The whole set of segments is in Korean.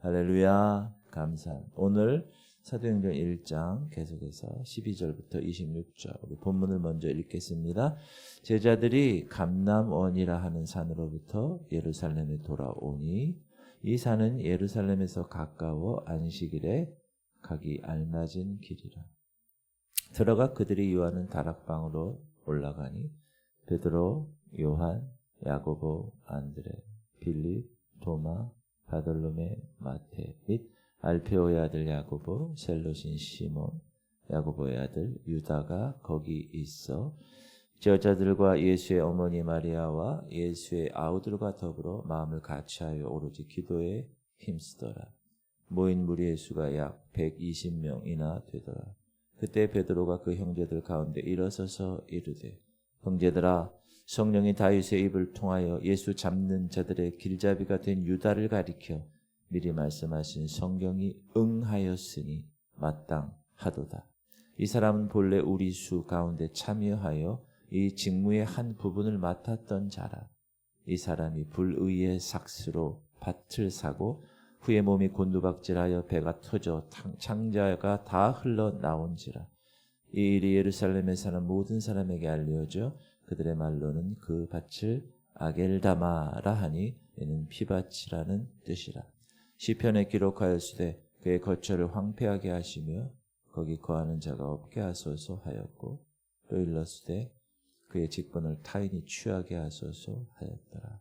할렐루야. 감사합니다. 오늘 사도행전 1장 계속해서 12절부터 26절 우리 본문을 먼저 읽겠습니다. 제자들이 감람원이라 하는 산으로부터 예루살렘에 돌아오니 이 산은 예루살렘에서 가까워 안식일에 가기 알맞은 길이라. 들어가 그들이 유하는 다락방으로 올라가니 베드로, 요한, 야고보, 안드레, 빌립, 도마, 바돌로메, 마테 및 알페오의 아들 야고보, 셀롯인 시몬, 야고보의 아들 유다가 거기 있어 여자들과 예수의 어머니 마리아와 예수의 아우들과 더불어 마음을 같이하여 오로지 기도에 힘쓰더라. 모인 무리의 수가 약 120명이나 되더라. 그때 베드로가 그 형제들 가운데 일어서서 이르되 형제들아, 성령이 다윗의 입을 통하여 예수 잡는 자들의 길잡이가 된 유다를 가리켜 미리 말씀하신 성경이 응하였으니 마땅하도다. 이 사람은 본래 우리 수 가운데 참여하여 이 직무의 한 부분을 맡았던 자라. 이 사람이 불의의 삭스로 밭을 사고 후에 몸이 곤두박질하여 배가 터져 창자가 다 흘러나온지라. 이 일이 예루살렘에 사는 모든 사람에게 알려져 그들의 말로는 그 밭을 아겔다마라 하니 이는 피밭이라는 뜻이라. 시편에 기록하였으되 그의 거처를 황폐하게 하시며 거기 거하는 자가 없게 하소서 하였고 또 일렀으되 그의 직분을 타인이 취하게 하소서 하였더라.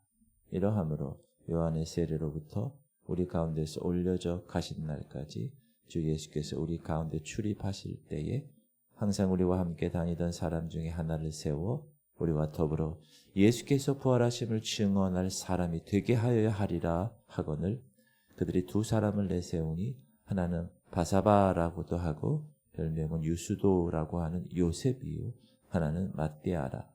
이러함으로 요한의 세례로부터 우리 가운데서 올려져 가신 날까지 주 예수께서 우리 가운데 출입하실 때에 항상 우리와 함께 다니던 사람 중에 하나를 세워 우리와 더불어 예수께서 부활하심을 증언할 사람이 되게 하여야 하리라 하거늘 그들이 두 사람을 내세우니 하나는 바사바라고도 하고 별명은 유수도라고 하는 요셉이요 하나는 matthe아라.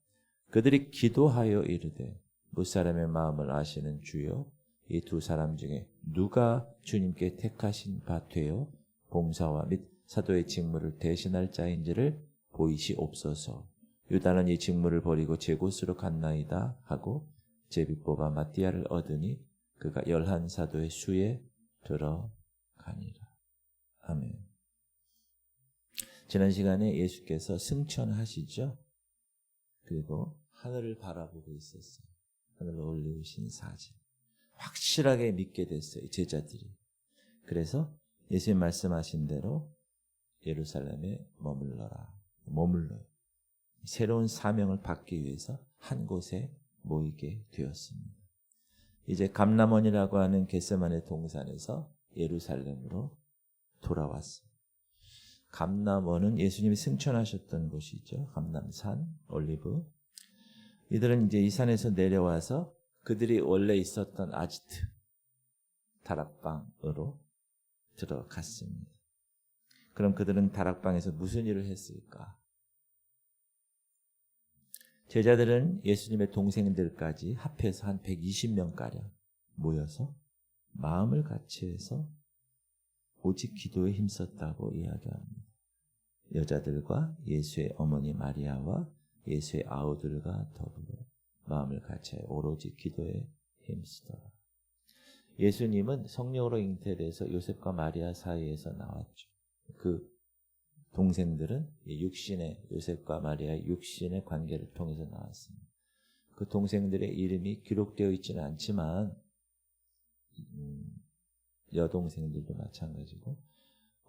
그들이 기도하여 이르되 무사람의 마음을 아시는 주여 이 두 사람 중에 누가 주님께 택하신 바 되어 봉사와 및 사도의 직무를 대신할 자인지를 보이시옵소서. 유다는 이 직무를 버리고 제 곳으로 갔나이다 하고 제비 뽑아 마띠아를 얻으니 그가 11사도의 수에 들어가니라. 아멘. 지난 시간에 예수께서 승천하시죠. 그리고 하늘을 바라보고 있었어요. 하늘로 올리우신 사진. 확실하게 믿게 됐어요. 제자들이. 그래서 예수님 말씀하신 대로 예루살렘에 머물러요. 새로운 사명을 받기 위해서 한 곳에 모이게 되었습니다. 이제 감람원이라고 하는 겟세마네 동산에서 예루살렘으로 돌아왔어요. 감람원은 예수님이 승천하셨던 곳이죠. 감람산, 올리브. 이들은 이제 이 산에서 내려와서 그들이 원래 있었던 아지트, 다락방으로 들어갔습니다. 그럼 그들은 다락방에서 무슨 일을 했을까? 제자들은 예수님의 동생들까지 합해서 한 120명가량 모여서 마음을 같이해서 오직 기도에 힘썼다고 이야기합니다. 여자들과 예수의 어머니 마리아와 예수의 아우들과 더불어 마음을 같이해 오로지 기도에 힘쓰더라. 예수님은 성령으로 잉태돼서 요셉과 마리아 사이에서 나왔죠. 그 동생들은 요셉과 마리아의 육신의 관계를 통해서 나왔습니다. 그 동생들의 이름이 기록되어 있지는 않지만 여동생들도 마찬가지고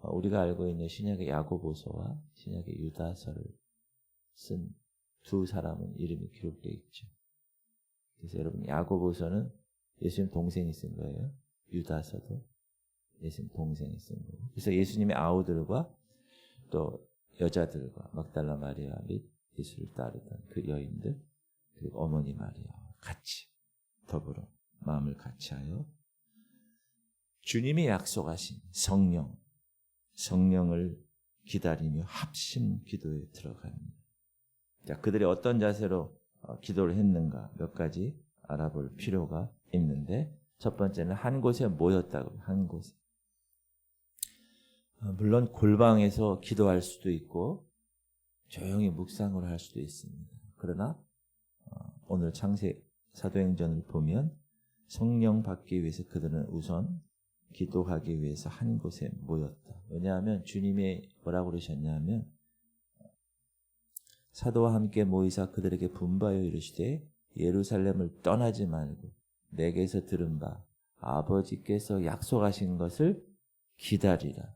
우리가 알고 있는 신약의 야고보서와 신약의 유다서를 쓴 두 사람은 이름이 기록되어 있죠. 그래서 여러분 야고보서는 예수님 동생이 쓴 거예요. 유다서도 예수님 동생이 쓴 거고. 그래서 예수님의 아우들과 또 여자들과 막달라 마리아 및 예수를 따르던 그 여인들 그리고 어머니 마리아와 같이 더불어 마음을 같이하여 주님이 약속하신 성령을 기다리며 합심 기도에 들어갑니다. 자, 그들이 어떤 자세로 기도를 했는가 몇 가지 알아볼 필요가 있는데 첫 번째는 한 곳에 모였다고. 한 곳에. 물론 골방에서 기도할 수도 있고 조용히 묵상을 할 수도 있습니다. 그러나 오늘 창세 사도행전을 보면 성령 받기 위해서 그들은 우선 기도하기 위해서 한 곳에 모였다. 왜냐하면 주님이 뭐라고 그러셨냐면 사도와 함께 모이사 그들에게 분바여 이르시되 예루살렘을 떠나지 말고 내게서 들은 바 아버지께서 약속하신 것을 기다리라.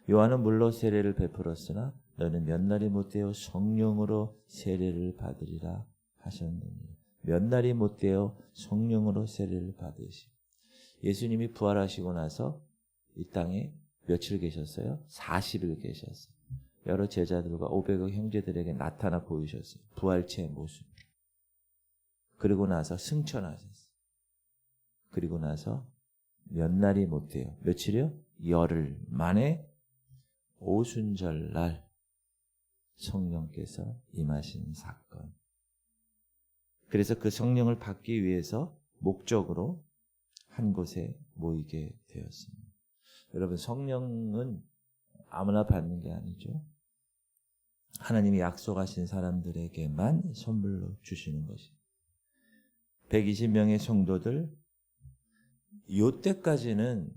요한은 물로 세례를 베풀었으나 너는 몇 날이 못되어 성령으로 세례를 받으리라 하셨느니. 몇 날이 못되어 성령으로 세례를 받으시. 예수님이 부활하시고 나서 이 땅에 며칠 계셨어요? 40일 계셨어요. 여러 제자들과 500여 형제들에게 나타나 보이셨어요. 부활체의 모습. 그리고 나서 승천하셨어요. 그리고 나서 몇 날이 못돼요. 며칠이요? 열흘 만에 오순절날 성령께서 임하신 사건. 그래서 그 성령을 받기 위해서 목적으로 한 곳에 모이게 되었습니다. 여러분, 성령은 아무나 받는 게 아니죠. 하나님이 약속하신 사람들에게만 선물로 주시는 것입니다. 120명의 성도들, 이때까지는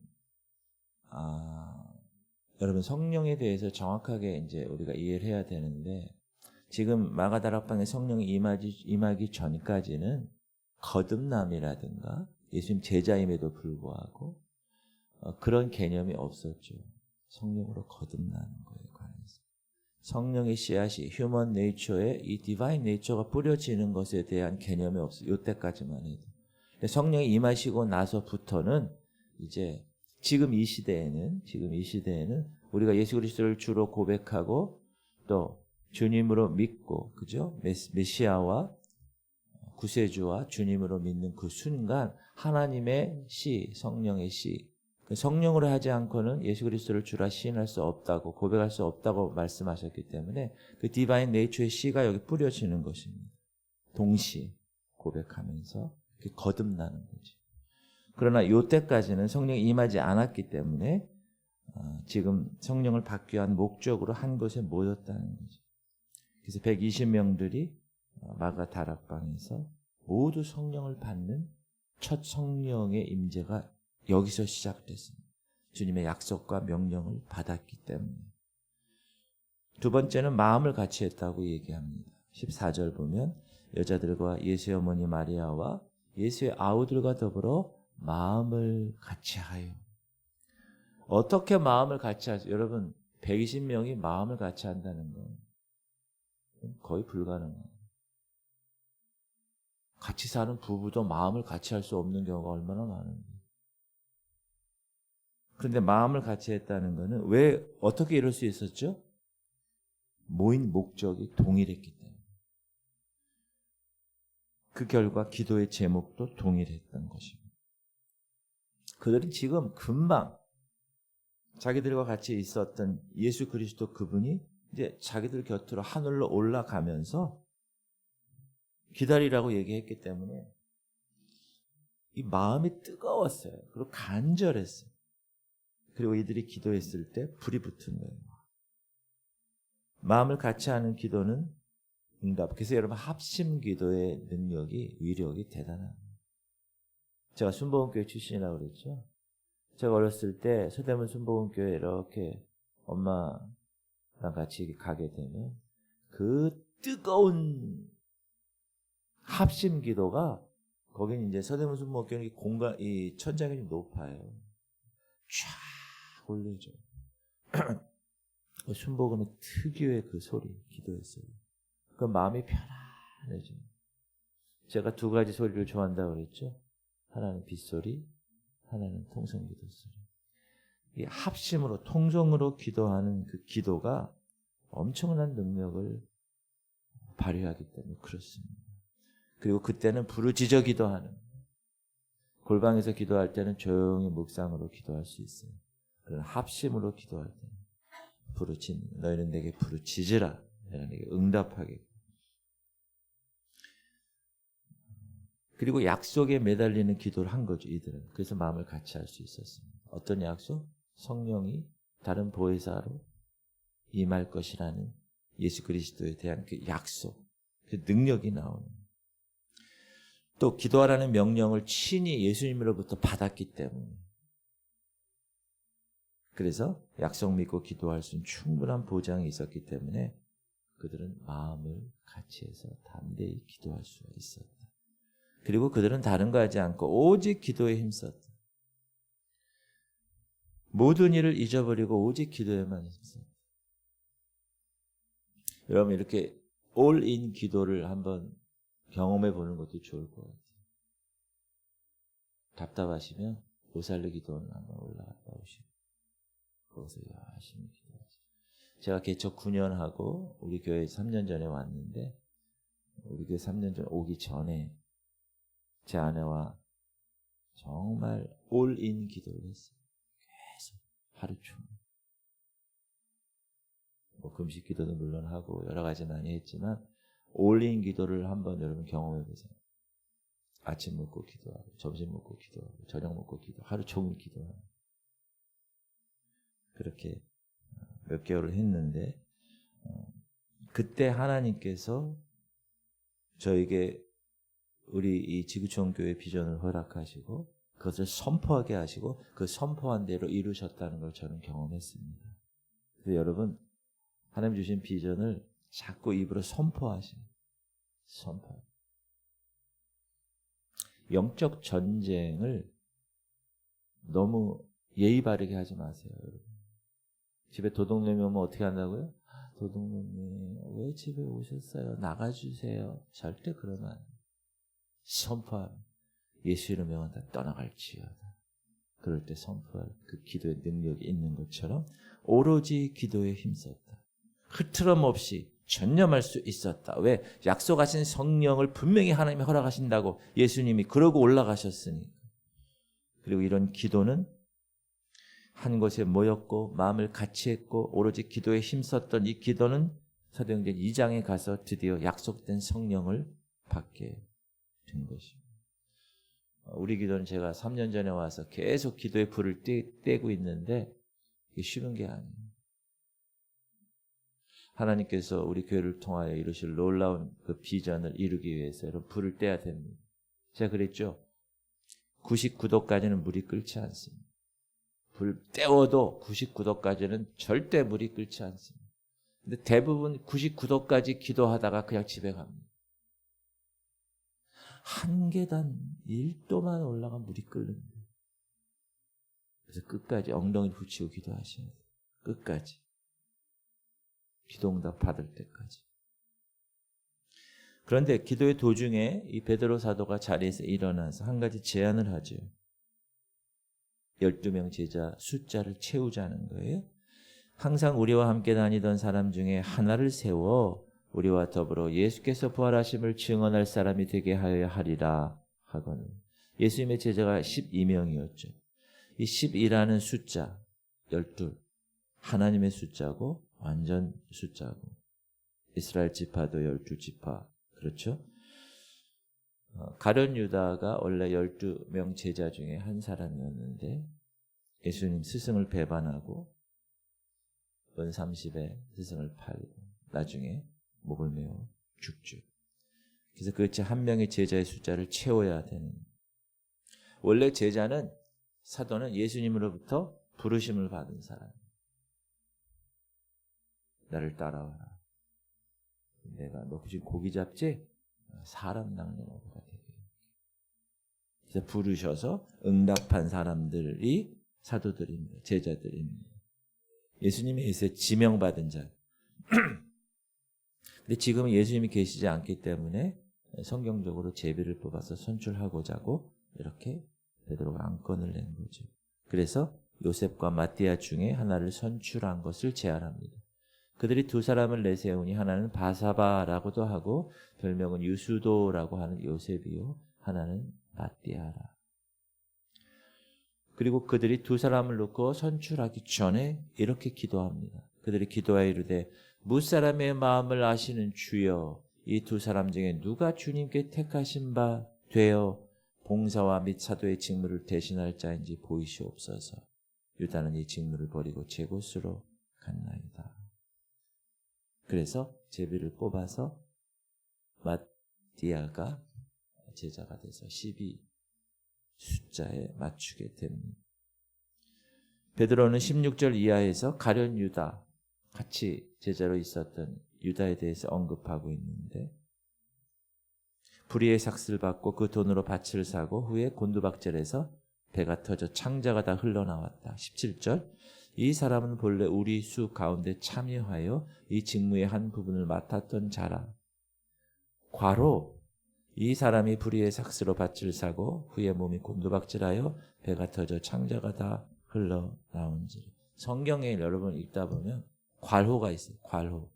여러분 성령에 대해서 정확하게 이제 우리가 이해를 해야 되는데, 지금 마가다락방에 성령이 임하기 전까지는 거듭남이라든가 예수님 제자임에도 불구하고 그런 개념이 없었죠. 성령으로 거듭나는 거에 관해서. 성령의 씨앗이 휴먼 네이처에 이 디바인 네이처가 뿌려지는 것에 대한 개념이 없어요. 이때까지만 해도. 성령이 임하시고 나서부터는 이제 지금 이 시대에는 우리가 예수 그리스도를 주로 고백하고 또 주님으로 믿고, 그죠? 메시아와 구세주와 주님으로 믿는 그 순간 하나님의 씨, 성령의 씨, 성령으로 하지 않고는 예수 그리스도를 주라 시인할 수 없다고, 고백할 수 없다고 말씀하셨기 때문에 그 디바인 네이처의 씨가 여기 뿌려지는 것입니다. 동시에 고백하면서 거듭나는 거지. 그러나 이때까지는 성령이 임하지 않았기 때문에 지금 성령을 받기 위한 목적으로 한 곳에 모였다는 거죠. 그래서 120명들이 마가 다락방에서 모두 성령을 받는 첫 성령의 임재가 여기서 시작됐습니다. 주님의 약속과 명령을 받았기 때문에. 두 번째는 마음을 같이 했다고 얘기합니다. 14절 보면 여자들과 예수의 어머니 마리아와 예수의 아우들과 더불어 마음을 같이 하여. 어떻게 마음을 같이 하죠? 여러분, 120명이 마음을 같이 한다는 건 거의 불가능해요. 같이 사는 부부도 마음을 같이 할 수 없는 경우가 얼마나 많은데. 그런데 마음을 같이 했다는 것은 왜, 어떻게 이럴 수 있었죠? 모인 목적이 동일했기 때문에. 그 결과 기도의 제목도 동일했던 것입니다. 그들은 지금 금방 자기들과 같이 있었던 예수 그리스도 그분이 이제 자기들 곁으로 하늘로 올라가면서 기다리라고 얘기했기 때문에 이 마음이 뜨거웠어요. 그리고 간절했어요. 그리고 이들이 기도했을 때 불이 붙은 거예요. 마음을 같이 하는 기도는 응답. 그래서 여러분, 합심 기도의 능력이, 위력이 대단합니다. 제가 순복음교회 출신이라고 그랬죠. 제가 어렸을 때 서대문 순복음교회 이렇게 엄마랑 같이 가게 되면 그 뜨거운 합심 기도가, 거기는 이제 서대문 순복음교회 공간, 이 천장이 좀 높아요. 쫙 올리죠. 순복음의 특유의 그 소리, 기도했어요. 그 마음이 편안해져요. 제가 두 가지 소리를 좋아한다고 그랬죠. 하나는 빗소리, 하나는 통성기도 소리. 이 합심으로, 통성으로 기도하는 그 기도가 엄청난 능력을 발휘하기 때문에 그렇습니다. 그리고 그때는 부르짖어 기도하는, 골방에서 기도할 때는 조용히 묵상으로 기도할 수 있어요. 그러나 합심으로 기도할 때는 부르짖는, 너희는 내게 부르짖으라, 내가 내게 응답하게. 그리고 약속에 매달리는 기도를 한 거죠, 이들은. 그래서 마음을 같이 할 수 있었습니다. 어떤 약속? 성령이 다른 보혜사로 임할 것이라는 예수 그리스도에 대한 그 약속, 그 능력이 나오는. 또 기도하라는 명령을 친히 예수님으로부터 받았기 때문에 그래서 약속 믿고 기도할 수 있는 충분한 보장이 있었기 때문에 그들은 마음을 같이해서 담대히 기도할 수가 있었다. 그리고 그들은 다른 거 하지 않고 오직 기도에 힘썼다. 모든 일을 잊어버리고 오직 기도에만 힘썼다. 여러분 이렇게 올인 기도를 한번 경험해 보는 것도 좋을 것 같아요. 답답하시면 보살르 기도원을 한번 올라갔다 오시고 거기서 열심히 기도하시고. 제가 개척 9년 하고 우리 교회 3년 전에 왔는데 우리 교회 3년 전 오기 전에 제 아내와 정말 올인 기도를 했어요. 계속 하루 종일. 뭐 금식 기도도 물론 하고 여러 가지 많이 했지만 올인 기도를 한번 여러분 경험해 보세요. 아침 먹고 기도하고 점심 먹고 기도하고 저녁 먹고 기도하고 하루 종일 기도하고 그렇게 몇 개월을 했는데 그때 하나님께서 저에게 우리 이 지구촌 교회 비전을 허락하시고 그것을 선포하게 하시고 그 선포한 대로 이루셨다는 걸 저는 경험했습니다. 그래서 여러분 하나님 주신 비전을 자꾸 입으로 선포하시는 선포. 영적 전쟁을 너무 예의 바르게 하지 마세요, 여러분. 집에 도둑놈이 오면 어떻게 한다고요? 도둑놈이 왜 집에 오셨어요? 나가주세요. 절대 그러면 안 돼요. 선포하면 예수 이름 명한다 떠나갈지어다. 그럴 때 선포할 그 기도의 능력이 있는 것처럼 오로지 기도에 힘썼다. 흐트럼 없이 전념할 수 있었다. 왜? 약속하신 성령을 분명히 하나님이 허락하신다고 예수님이 그러고 올라가셨으니까. 그리고 이런 기도는 한 곳에 모였고 마음을 같이 했고 오로지 기도에 힘썼던 이 기도는 사도행전 2장에 가서 드디어 약속된 성령을 받게 된 것입니다. 우리 기도는 제가 3년 전에 와서 계속 기도의 불을 떼고 있는데 이게 쉬운 게 아니에요. 하나님께서 우리 교회를 통하여 이루실 놀라운 그 비전을 이루기 위해서 여러분 불을 떼야 됩니다. 제가 그랬죠. 99도까지는 물이 끓지 않습니다. 불 떼워도 99도까지는 절대 물이 끓지 않습니다. 근데 대부분 99도까지 기도하다가 그냥 집에 갑니다. 한 계단 1도만 올라가면 물이 끓는다. 그래서 끝까지 엉덩이를 붙이고 기도하셔야 돼요. 끝까지. 기도응답 받을 때까지. 그런데 기도의 도중에 이 베드로 사도가 자리에서 일어나서 한 가지 제안을 하죠. 12명 제자 숫자를 채우자는 거예요. 항상 우리와 함께 다니던 사람 중에 하나를 세워 우리와 더불어 예수께서 부활하심을 증언할 사람이 되게 하여야 하리라 하거늘. 예수님의 제자가 12명이었죠. 이 12라는 숫자 12 하나님의 숫자고 완전 숫자고 이스라엘 지파도 12지파 그렇죠? 가룟 유다가 원래 12명 제자 중에 한 사람이었는데 예수님 스승을 배반하고 은 30에 스승을 팔고 나중에 목을 메어 죽죠. 그래서 그렇지 한 명의 제자의 숫자를 채워야 되는. 원래 제자는 사도는 예수님으로부터 부르심을 받은 사람. 나를 따라와라. 내가 너 지금 고기 잡지? 사람 낚는 어부가 되게. 그래서 부르셔서 응답한 사람들이 사도들입니다. 제자들입니다. 예수님이 이제 지명받은 자. 근데 지금은 예수님이 계시지 않기 때문에 성경적으로 제비를 뽑아서 선출하고자 하고 이렇게 베드로가 안건을 낸 거죠. 그래서 요셉과 마띠아 중에 하나를 선출한 것을 제안합니다. 그들이 두 사람을 내세우니 하나는 바사바라고도 하고 별명은 유수도라고 하는 요셉이요. 하나는 마띠아라. 그리고 그들이 두 사람을 놓고 선출하기 전에 이렇게 기도합니다. 그들이 기도하여 이르되 무사람의 마음을 아시는 주여 이 두 사람 중에 누가 주님께 택하신 바 되어 봉사와 및 사도의 직무를 대신할 자인지 보이시옵소서. 유다는 이 직무를 버리고 제 곳으로 갔나이다. 그래서 제비를 뽑아서 마띠아가 제자가 돼서 12 숫자에 맞추게 됩니다. 베드로는 16절 이하에서 가룟 유다, 같이 제자로 있었던 유다에 대해서 언급하고 있는데 불의의 삭슬 받고 그 돈으로 밭을 사고 후에 곤두박질해서 배가 터져 창자가 다 흘러나왔다. 17절 이 사람은 본래 우리 수 가운데 참여하여 이 직무의 한 부분을 맡았던 자라. 과로 이 사람이 불의의 삭스로 밭을 사고 후에 몸이 곤두박질하여 배가 터져 창자가 다 흘러나온지라. 성경에 여러분 읽다 보면 괄호가 있어요. 괄호.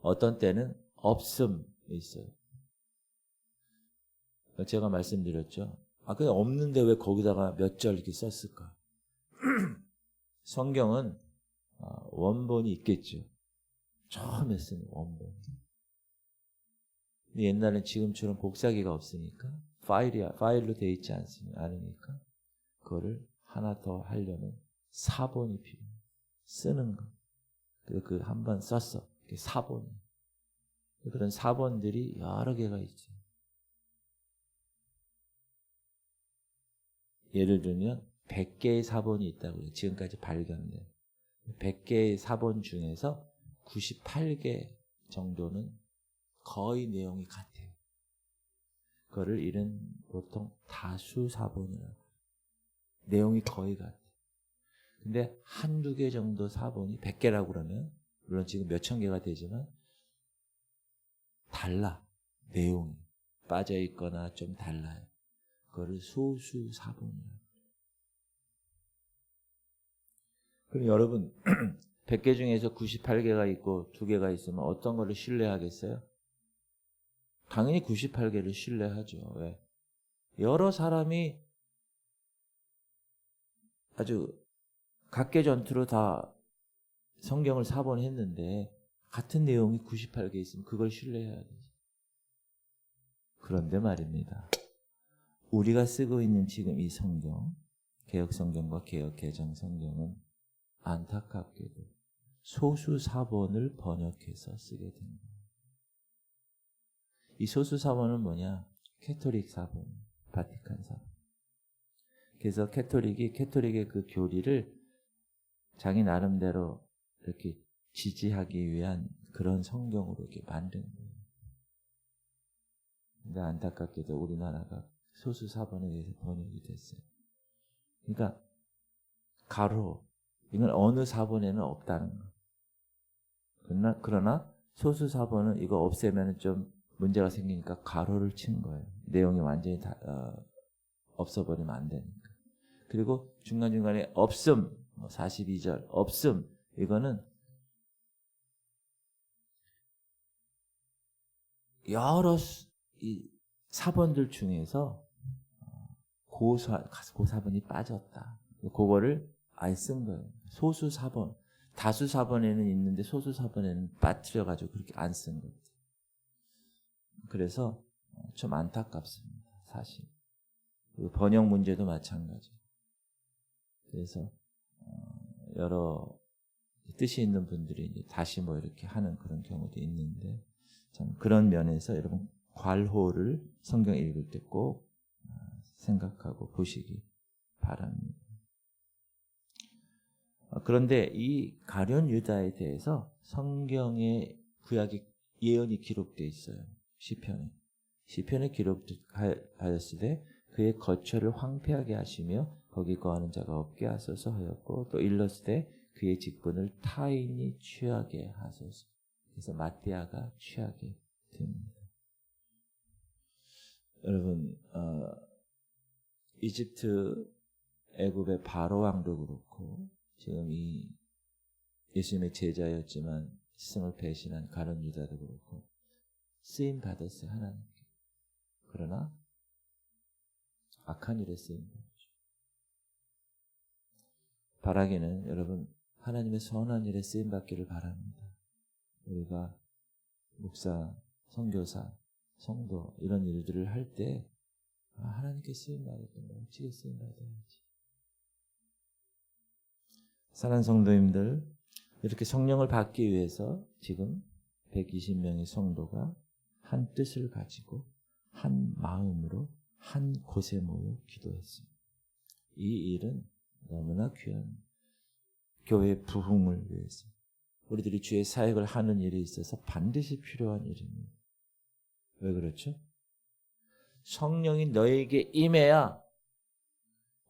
어떤 때는 없음이 있어요. 제가 말씀드렸죠. 그냥 없는데 왜 거기다가 몇 절 이렇게 썼을까? 성경은 원본이 있겠죠. 처음에 쓴 원본. 근데 옛날엔 지금처럼 복사기가 없으니까 파일로 되어 있지 않으니까 그거를 하나 더 하려면 사본이 필요해요. 쓰는 거. 그 한 번 썼어. 그게 사본. 그런 사본들이 여러 개가 있죠. 예를 들면 100개의 사본이 있다고요. 지금까지 발견된 100개의 사본 중에서 98개 정도는 거의 내용이 같아요. 그거를 이런 보통 다수 사본이라고. 내용이 거의 같아요. 근데 한두 개 정도 사본이 100개라고 그러면 물론 지금 몇천 개가 되지만 달라. 내용이 빠져 있거나 좀 달라요. 그거를 소수 사본이라고. 그럼 여러분 100개 중에서 98개가 있고 2개가 있으면 어떤 거를 신뢰하겠어요? 당연히 98개를 신뢰하죠. 왜? 여러 사람이 아주 각계 전투로 다 성경을 사본했는데 같은 내용이 98개 있으면 그걸 신뢰해야 되죠. 그런데 말입니다. 우리가 쓰고 있는 지금 이 성경, 개역 성경과 개역 개정 성경은 안타깝게도 소수 사본을 번역해서 쓰게 됩니다. 이 소수 사본은 뭐냐? 캐토릭 사본, 바티칸 사본. 그래서 캐토릭의 그 교리를 자기 나름대로 이렇게 지지하기 위한 그런 성경으로 이렇게 만든 거예요. 근데 안타깝게도 우리나라가 소수 사본에 의해서 번역이 됐어요. 그러니까 가로 이건 어느 사본에는 없다는 거. 그러나 소수 사본은 이거 없애면 좀 문제가 생기니까 가로를 친 거예요. 내용이 완전히 없어버리면 안 되니까. 그리고 중간중간에 없음, 42절 없음 이거는 여러 이 사본들 중에서 고사본이 빠졌다. 그거를 아예 쓴 거예요. 소수 사본. 다수 사본에는 있는데 소수 사본에는 빠뜨려가지고 그렇게 안 쓴 거예요. 그래서 좀 안타깝습니다. 사실. 번역 문제도 마찬가지. 그래서 여러 뜻이 있는 분들이 이제 다시 이렇게 하는 그런 경우도 있는데 참 그런 면에서 여러분 괄호를 성경 읽을 때 꼭 생각하고 보시기 바랍니다. 그런데 이 가룟 유다에 대해서 성경의 구약의 예언이 기록되어 있어요. 시편에 기록하였을 때 그의 거처를 황폐하게 하시며 거기 거하는 자가 없게 하소서 하였고 또 일렀을 때 그의 직분을 타인이 취하게 하소서. 그래서 마띠아가 취하게 됩니다. 여러분 이집트 애굽의 바로 왕도 그렇고 지금 이 예수님의 제자였지만 스승을 배신한 가룟 유다도 그렇고 쓰임 받았어요. 하나님께. 그러나 악한 일에 쓰임 받았죠. 바라기는 여러분 하나님의 선한 일에 쓰임 받기를 바랍니다. 우리가 목사, 선교사, 성도 이런 일들을 할 때 하나님께 쓰임 받았던 멋지게 쓰임 받아야지. 사랑하는 성도님들, 이렇게 성령을 받기 위해서 지금 120명의 성도가 한 뜻을 가지고 한 마음으로 한 곳에 모여 기도했습니다. 이 일은 너무나 귀한 교회의 부흥을 위해서 우리들이 주의 사역을 하는 일에 있어서 반드시 필요한 일입니다. 왜 그렇죠? 성령이 너에게 임해야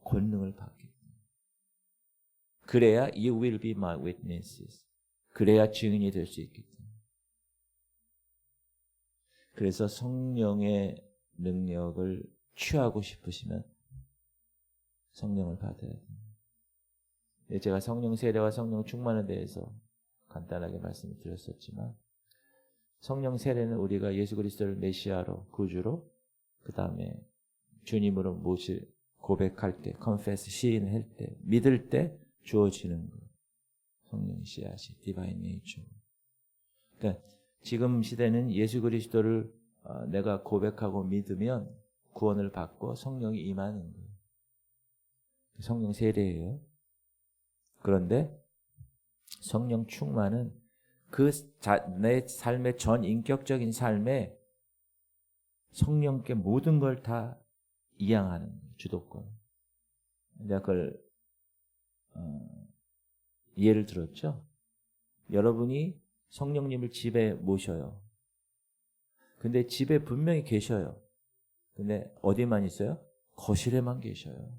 권능을 받게 됩니다. 그래야 you will be my witnesses. 그래야 증인이 될 수 있기 때문에. 그래서 성령의 능력을 취하고 싶으시면 성령을 받아야 됩니다. 제가 성령 세례와 성령 충만에 대해서 간단하게 말씀을 드렸었지만 성령 세례는 우리가 예수 그리스도를 메시아로 구주로 그 다음에 주님으로 모실 고백할 때 confess 시인할 때 믿을 때 주어지는 것. 성령 씨앗이 디바인 네이처. 그러니까 지금 시대는 예수 그리스도를 내가 고백하고 믿으면 구원을 받고 성령이 임하는 거예요. 성령 세례예요. 그런데 성령 충만은 내 삶의 전 인격적인 삶에 성령께 모든 걸 다 이양하는 주도권. 내가 그걸 예를 들었죠. 여러분이 성령님을 집에 모셔요. 근데 집에 분명히 계셔요. 근데 어디만 있어요? 거실에만 계셔요.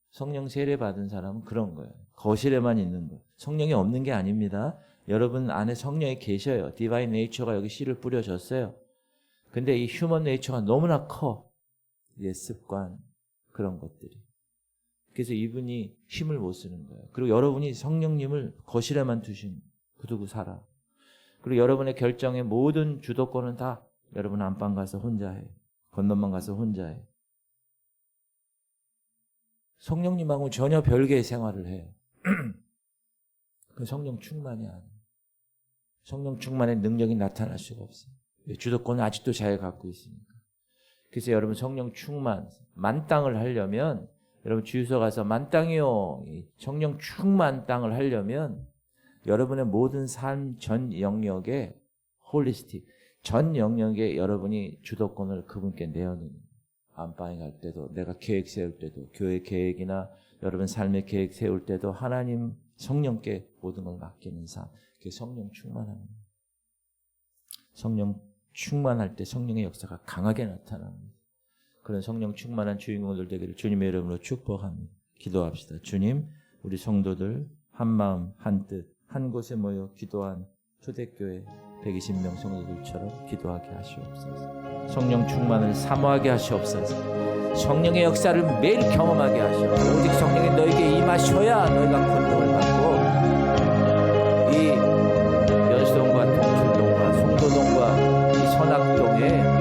성령 세례 받은 사람은 그런 거예요. 거실에만 있는 거예요. 성령이 없는 게 아닙니다. 여러분 안에 성령이 계셔요. 디바인 네이처가 여기 씨를 뿌려줬어요. 근데 이 휴먼 네이처가 너무나 커. 습관 그런 것들이. 그래서 이분이 힘을 못 쓰는 거예요. 그리고 여러분이 성령님을 거실에만 두고 살아. 그리고 여러분의 결정의 모든 주도권은 다 여러분 안방 가서 혼자 해. 건너만 가서 혼자 해. 성령님하고 전혀 별개의 생활을 해. 그 성령 충만이 아니에요. 성령 충만의 능력이 나타날 수가 없어요. 주도권은 아직도 잘 갖고 있으니까. 그래서 여러분 성령 충만, 만땅을 하려면 여러분 주유소 가서 만땅이요. 성령 충만 땅을 하려면 여러분의 모든 삶 전 영역에 홀리스틱, 전 영역에 여러분이 주도권을 그분께 내어놓는 안방에 갈 때도 내가 계획 세울 때도 교회 계획이나 여러분 삶의 계획 세울 때도 하나님 성령께 모든 걸 맡기는 삶. 그게 성령 충만함. 성령 충만할 때 성령의 역사가 강하게 나타납니다. 그런 성령 충만한 주인공들 되기를 주님의 이름으로 축복합니다. 기도합시다. 주님, 우리 성도들 한 마음 한 뜻 한 곳에 모여 기도한 초대교회 120명 성도들처럼 기도하게 하시옵소서. 성령 충만을 사모하게 하시옵소서. 성령의 역사를 매일 경험하게 하시옵소서. 오직 성령이 너에게 임하셔야 너희가 권능을 받고 이 연수동과 동출동과 송도동과 이 선악동에